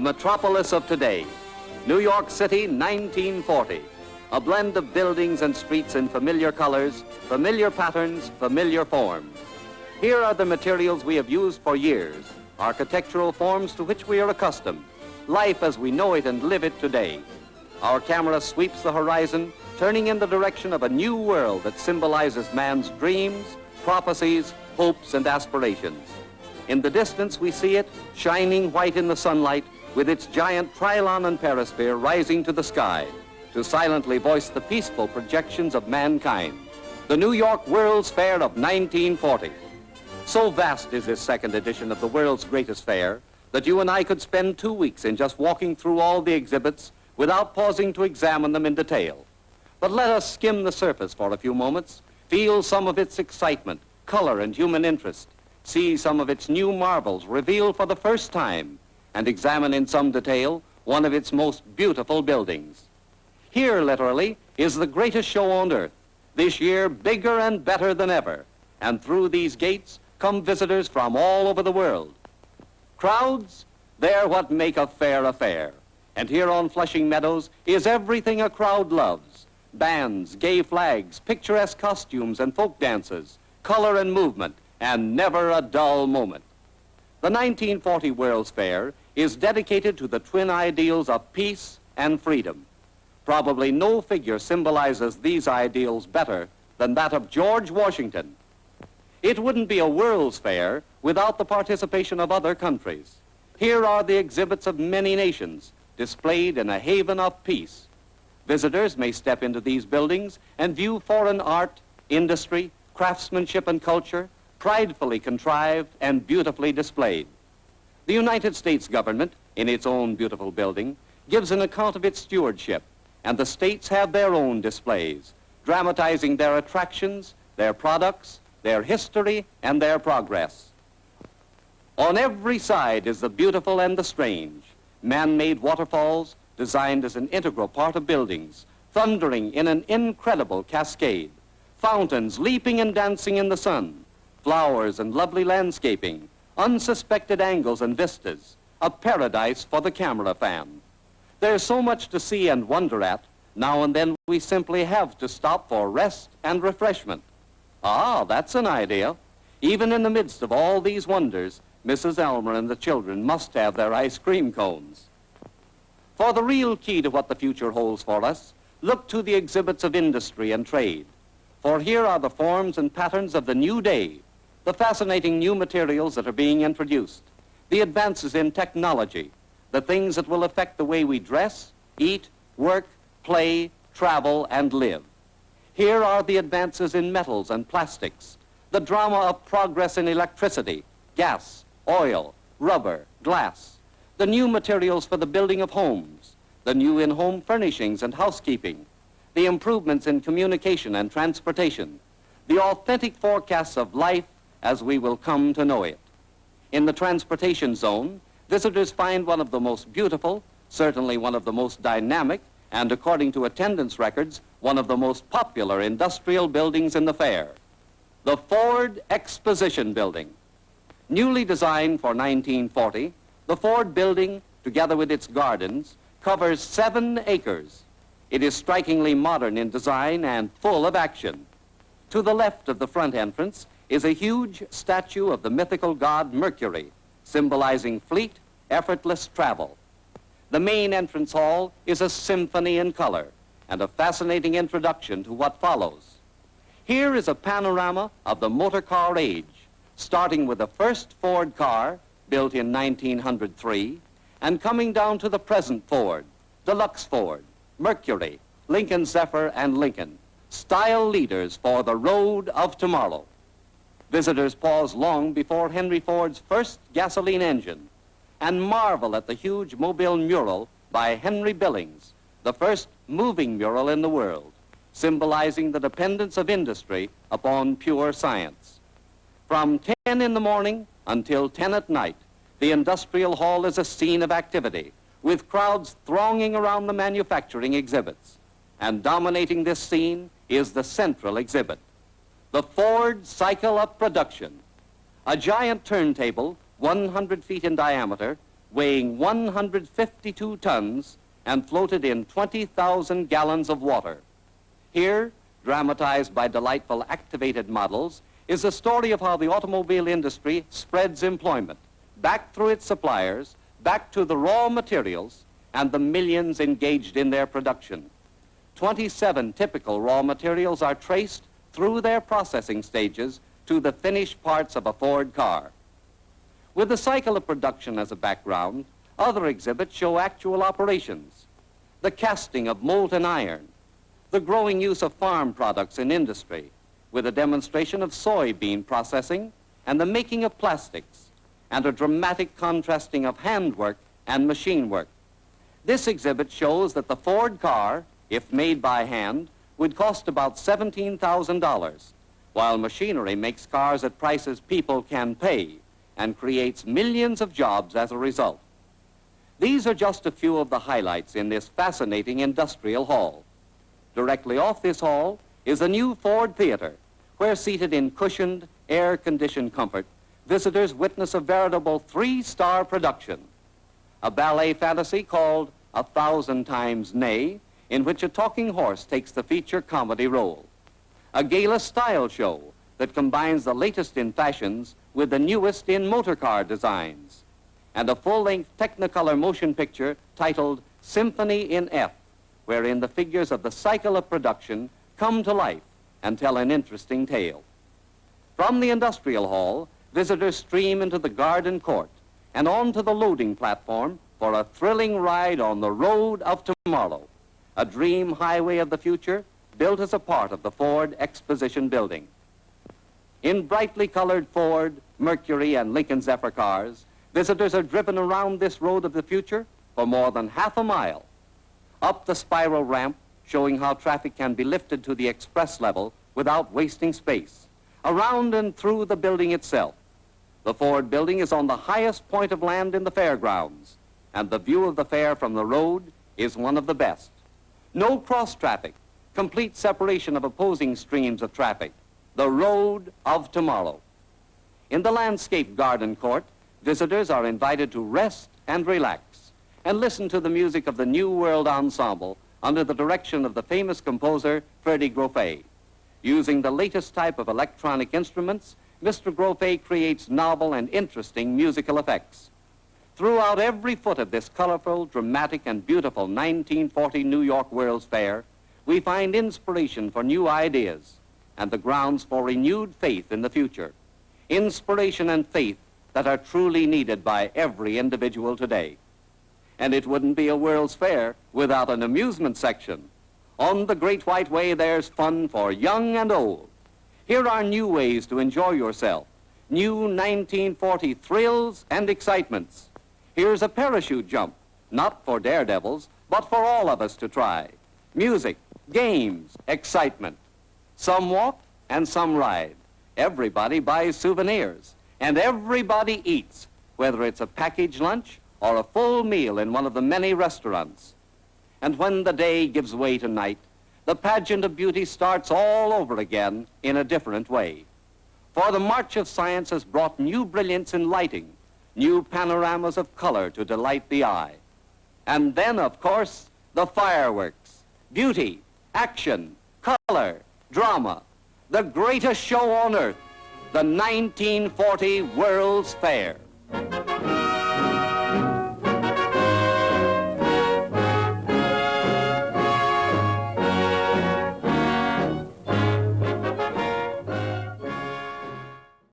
the metropolis of today, New York City, 1940. A blend of buildings and streets in familiar colors, familiar patterns, familiar forms. Here are the materials we have used for years, architectural forms to which we are accustomed, life as we know it and live it today. Our camera sweeps the horizon, turning in the direction of a new world that symbolizes man's dreams, prophecies, hopes, and aspirations. In the distance, we see it shining white in the sunlight with its giant Trilon and perisphere rising to the sky to silently voice the peaceful projections of mankind. The New York World's Fair of 1940. So vast is this second edition of the world's greatest fair that you and I could spend 2 weeks in just walking through all the exhibits without pausing to examine them in detail. But let us skim the surface for a few moments, feel some of its excitement, color, and human interest, see some of its new marvels revealed for the first time, and examine in some detail one of its most beautiful buildings. Here, literally, is the greatest show on earth, this year bigger and better than ever, and through these gates come visitors from all over the world. Crowds, they're what make a fair a fair, and here on Flushing Meadows is everything a crowd loves: bands, gay flags, picturesque costumes and folk dances, color and movement, and never a dull moment. The 1940 World's Fair is dedicated to the twin ideals of peace and freedom. Probably no figure symbolizes these ideals better than that of George Washington. It wouldn't be a World's Fair without the participation of other countries. Here are the exhibits of many nations displayed in a haven of peace. Visitors may step into these buildings and view foreign art, industry, craftsmanship, and culture, pridefully contrived and beautifully displayed. The United States government, in its own beautiful building, gives an account of its stewardship, and the states have their own displays, dramatizing their attractions, their products, their history, and their progress. On every side is the beautiful and the strange, man-made waterfalls designed as an integral part of buildings, thundering in an incredible cascade, fountains leaping and dancing in the sun, flowers and lovely landscaping, unsuspected angles and vistas, a paradise for the camera fan. There's so much to see and wonder at, now and then we simply have to stop for rest and refreshment. Ah, that's an idea. Even in the midst of all these wonders, Mrs. Elmer and the children must have their ice cream cones. For the real key to what the future holds for us, look to the exhibits of industry and trade. For here are the forms and patterns of the new day, the fascinating new materials that are being introduced, the advances in technology, the things that will affect the way we dress, eat, work, play, travel, and live. Here are the advances in metals and plastics, the drama of progress in electricity, gas, oil, rubber, glass, the new materials for the building of homes, the new in-home furnishings and housekeeping, the improvements in communication and transportation, the authentic forecasts of life as we will come to know it. In the transportation zone, visitors find one of the most beautiful, certainly one of the most dynamic, and according to attendance records, one of the most popular industrial buildings in the fair, the Ford Exposition Building. Newly designed for 1940, the Ford building, together with its gardens, covers 7 acres. It is strikingly modern in design and full of action. To the left of the front entrance is a huge statue of the mythical god Mercury, symbolizing fleet, effortless travel. The main entrance hall is a symphony in color and a fascinating introduction to what follows. Here is a panorama of the motor car age, starting with the first Ford car, built in 1903, and coming down to the present Ford, Deluxe Ford, Mercury, Lincoln Zephyr, and Lincoln, style leaders for the road of tomorrow. Visitors pause long before Henry Ford's first gasoline engine and marvel at the huge Mobile mural by Henry Billings, the first moving mural in the world, symbolizing the dependence of industry upon pure science. From 10 in the morning until 10 at night, the industrial hall is a scene of activity, with crowds thronging around the manufacturing exhibits. And dominating this scene is the central exhibit, the Ford Cycle of Production, a giant turntable 100 feet in diameter, weighing 152 tons and floated in 20,000 gallons of water. Here, dramatized by delightful activated models, is the story of how the automobile industry spreads employment back through its suppliers, back to the raw materials, and the millions engaged in their production. 27 typical raw materials are traced through their processing stages to the finished parts of a Ford car. With the cycle of production as a background, other exhibits show actual operations, the casting of molten iron, the growing use of farm products in industry, with a demonstration of soybean processing and the making of plastics, and a dramatic contrasting of handwork and machine work. This exhibit shows that the Ford car, if made by hand, would cost about $17,000, while machinery makes cars at prices people can pay and creates millions of jobs as a result. These are just a few of the highlights in this fascinating industrial hall. Directly off this hall is a new Ford Theater, where seated in cushioned, air-conditioned comfort, visitors witness a veritable three-star production. A ballet fantasy called 1,000 Times Nay, in which a talking horse takes the feature comedy role. A gala style show that combines the latest in fashions with the newest in motor car designs. And a full-length Technicolor motion picture titled Symphony in F, wherein the figures of the cycle of production come to life and tell an interesting tale. From the industrial hall, visitors stream into the garden court and onto the loading platform for a thrilling ride on the road of tomorrow, a dream highway of the future built as a part of the Ford Exposition Building. In brightly colored Ford, Mercury, and Lincoln Zephyr cars, visitors are driven around this road of the future for more than half a mile, up the spiral ramp showing how traffic can be lifted to the express level without wasting space, around and through the building itself. The Ford building is on the highest point of land in the fairgrounds, and the view of the fair from the road is one of the best. No cross traffic, complete separation of opposing streams of traffic, the road of tomorrow. In the landscape garden court, visitors are invited to rest and relax and listen to the music of the New World Ensemble under the direction of the famous composer Freddie Groffet. Using the latest type of electronic instruments, Mr. Groffet creates novel and interesting musical effects. Throughout every foot of this colorful, dramatic, and beautiful 1940 New York World's Fair, we find inspiration for new ideas and the grounds for renewed faith in the future. Inspiration and faith that are truly needed by every individual today. And it wouldn't be a World's Fair without an amusement section. On the Great White Way, there's fun for young and old. Here are new ways to enjoy yourself, new 1940 thrills and excitements. Here's a parachute jump, not for daredevils, but for all of us to try. Music, games, excitement. Some walk and some ride. Everybody buys souvenirs, and everybody eats, whether it's a packaged lunch or a full meal in one of the many restaurants. And when the day gives way to night, the pageant of beauty starts all over again in a different way. For the march of science has brought new brilliance in lighting, new panoramas of color to delight the eye. And then, of course, the fireworks, beauty, action, color, drama, the greatest show on earth, the 1940 World's Fair.